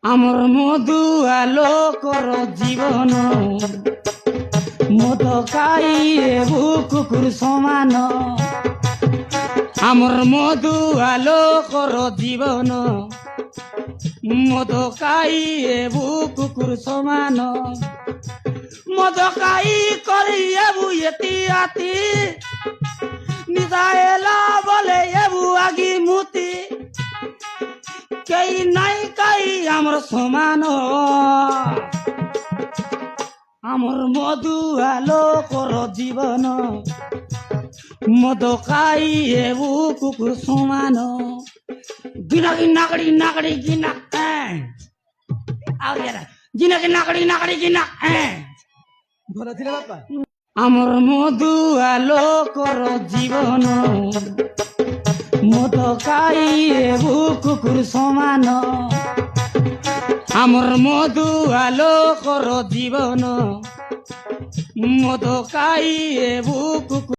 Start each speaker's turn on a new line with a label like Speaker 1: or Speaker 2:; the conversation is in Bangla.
Speaker 1: আমার মধু আলোকর জীবন মদ খাইয়ে কুকুর সমান আমার মধু আলোকর জীবন মদ খাইয়ে কুকুর সমান মদ খাই করি এবু এটি আতি নিদা এলা বলে এবু আগি মুতি কেই নাই কাই আমার সমান আমার মধু আলোকর জীবন মদ খাই এবু কুকুর সমান গিনাকি নাকড়ি নাকড়ি গিনা গিনাকি নাকড়ি নাকড়ি গিনা আমার মধু আলোকর জীবন মদ খাই এবু কুকুর সমান আমার মধু আলোকর জীবন মদ খাই এবু কুকুর